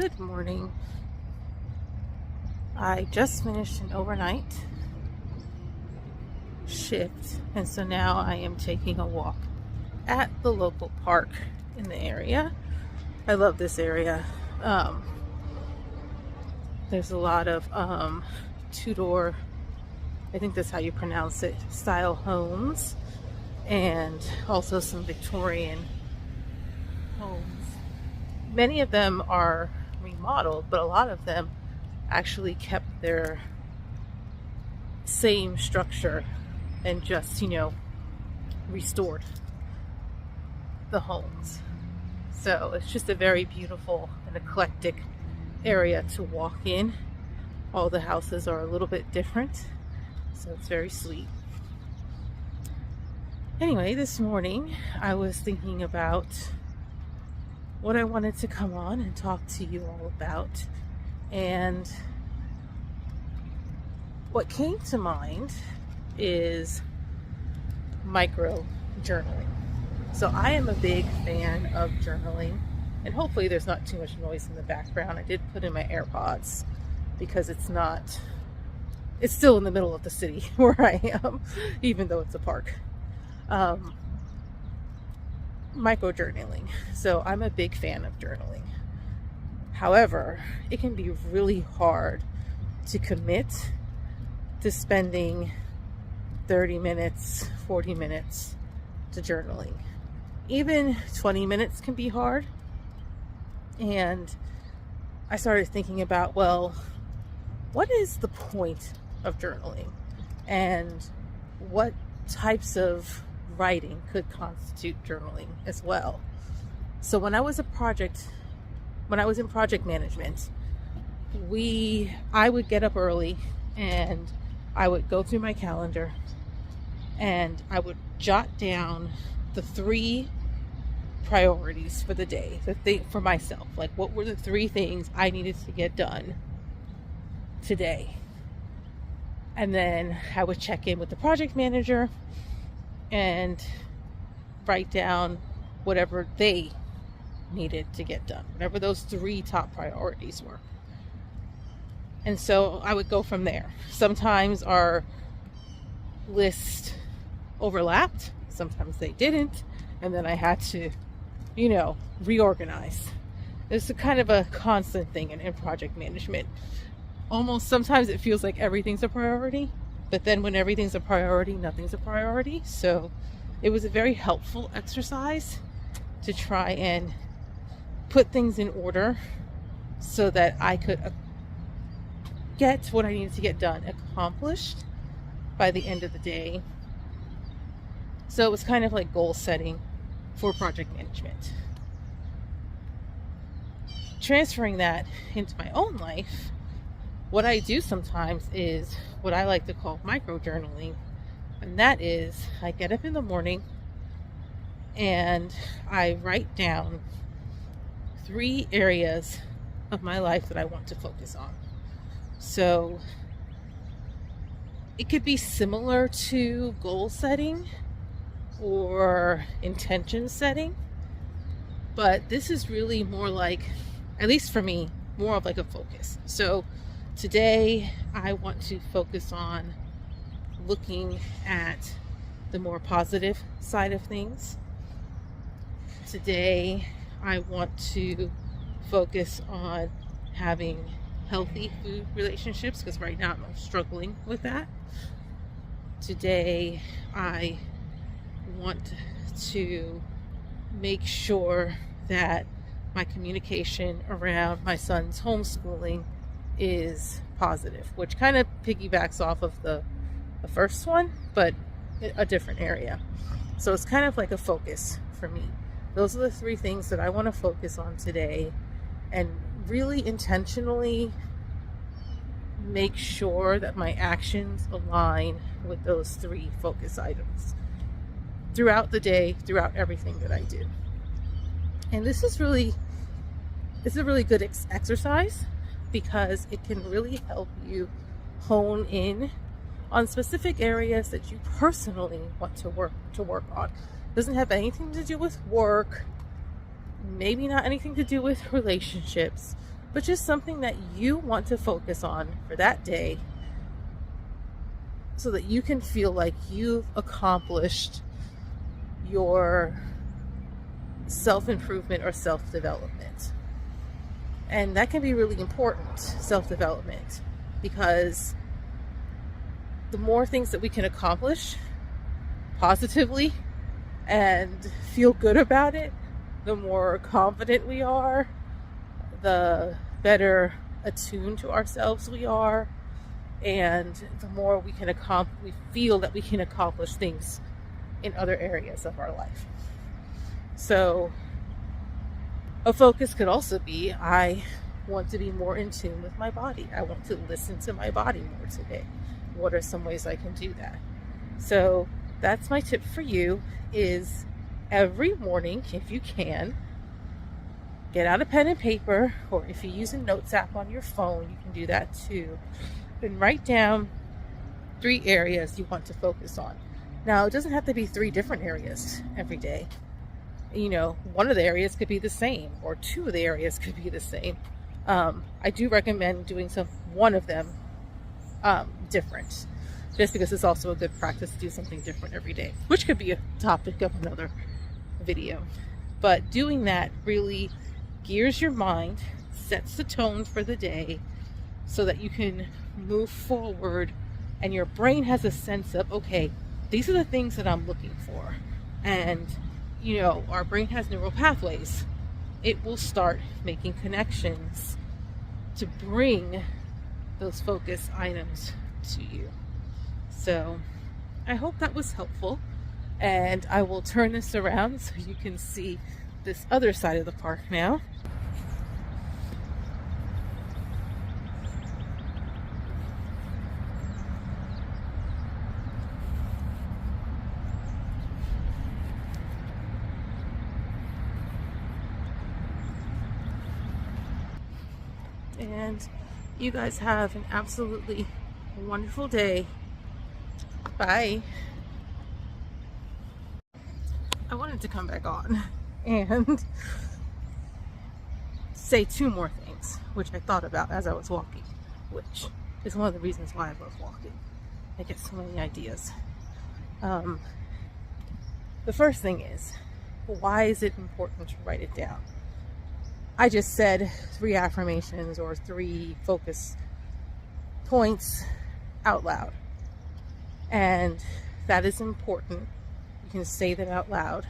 Good morning. I just finished an overnight shift, and so now I am taking a walk at the local park in the area. I love this area. Um, there's a lot of Tudor, I think that's how you pronounce it, style homes, and also some Victorian homes. Many of them are remodeled, but a lot of them actually kept their same structure and just, restored the homes. So it's just a very beautiful and eclectic area to walk in. All the houses are a little bit different, so it's very sweet. Anyway, this morning I was thinking about what I wanted to come on and talk to you all about. And what came to mind is micro journaling. So I am a big fan of journaling, and hopefully there's not too much noise in the background. I did put in my AirPods because it's still in the middle of the city where I am, even though it's a park. Micro journaling. So I'm a big fan of journaling. However, it can be really hard to commit to spending 30 minutes, 40 minutes to journaling. Even 20 minutes can be hard. And I started thinking about, well, what is the point of journaling? And what types of writing could constitute journaling as well? So when I was in project management, I would get up early and I would go through my calendar and I would jot down the 3 priorities for the day, for myself. Like, what were the 3 things I needed to get done today? And then I would check in with the project manager and write down whatever they needed to get done, whatever those 3 top priorities were. And so I would go from there. Sometimes our list overlapped, sometimes they didn't, and then I had to, reorganize. It's a kind of a constant thing in project management. Almost sometimes it feels like everything's a priority, but then when everything's a priority, nothing's a priority. So it was a very helpful exercise to try and put things in order so that I could get what I needed to get done accomplished by the end of the day. So it was kind of like goal setting for project management. Transferring that into my own life, what I do sometimes is what I like to call micro journaling. And that is, I get up in the morning and I write down 3 areas of my life that I want to focus on. So it could be similar to goal setting or intention setting, but this is really more like, at least for me, more of like a focus. So today I want to focus on looking at the more positive side of things. Today I want to focus on having healthy food relationships, because right now I'm struggling with that. Today I want to make sure that my communication around my son's homeschooling is positive, which kind of piggybacks off of the first one, but a different area. So it's kind of like a focus for me. Those are the 3 things that I want to focus on today, and really intentionally make sure that my actions align with those 3 focus items throughout the day, throughout everything that I do. And it's a really good exercise, because it can really help you hone in on specific areas that you personally want to work on. It doesn't have anything to do with work, maybe not anything to do with relationships, but just something that you want to focus on for that day so that you can feel like you've accomplished your self-improvement or self-development. And that can be really important, self-development, because the more things that we can accomplish positively and feel good about it, the more confident we are, the better attuned to ourselves we are, and the more we feel that we can accomplish things in other areas of our life. So a focus could also be, I want to be more in tune with my body. I want to listen to my body more today. What are some ways I can do that? So that's my tip for you, is every morning, if you can, get out a pen and paper, or if you use a notes app on your phone, you can do that too, and write down 3 areas you want to focus on. Now, it doesn't have to be 3 different areas every day. One of the areas could be the same, or 2 of the areas could be the same. I do recommend doing one of them different, just because it's also a good practice to do something different every day, which could be a topic of another video. But doing that really gears your mind, sets the tone for the day, so that you can move forward and your brain has a sense of, okay, these are the things that I'm looking for. And our brain has neural pathways. It will start making connections to bring those focus items to you. So I hope that was helpful, and I will turn this around so you can see this other side of the park now. And you guys have an absolutely wonderful day. Bye. I wanted to come back on and say 2 more things, which I thought about as I was walking, which is one of the reasons why I love walking. I get so many ideas. The first thing is, why is it important to write it down? I just said 3 affirmations or 3 focus points out loud. And that is important. You can say them out loud.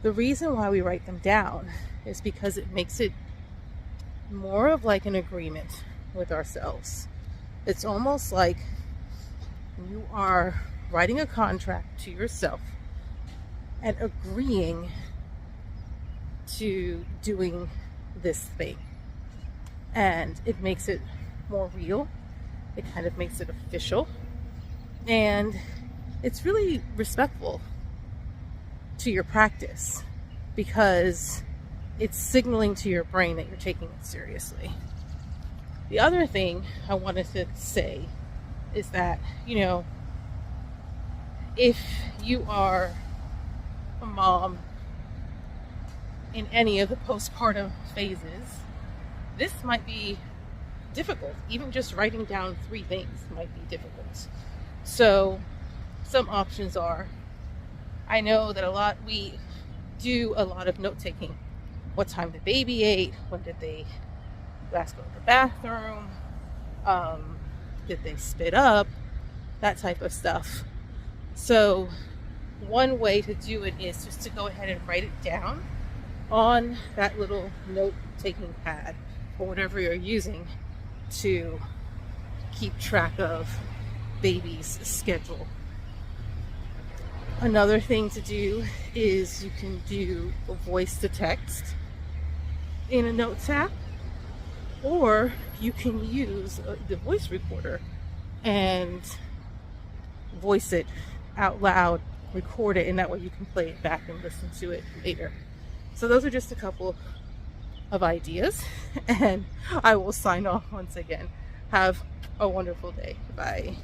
The reason why we write them down is because it makes it more of like an agreement with ourselves. It's almost like you are writing a contract to yourself and agreeing to doing this thing. And it makes it more real. It kind of makes it official. And it's really respectful to your practice, because it's signaling to your brain that you're taking it seriously. The other thing I wanted to say is that, if you are a mom in any of the postpartum phases, this might be difficult. Even just writing down 3 things might be difficult. So some options are, I know that we do a lot of note taking. What time the baby ate, when did they last go to the bathroom, did they spit up, that type of stuff. So one way to do it is just to go ahead and write it down on that little note-taking pad or whatever you're using to keep track of baby's schedule. Another thing to do is you can do a voice to text in a notes app, or you can use the voice recorder and voice it out loud, record it, and that way you can play it back and listen to it later. So those are just a couple of ideas, and I will sign off once again. Have a wonderful day. Bye.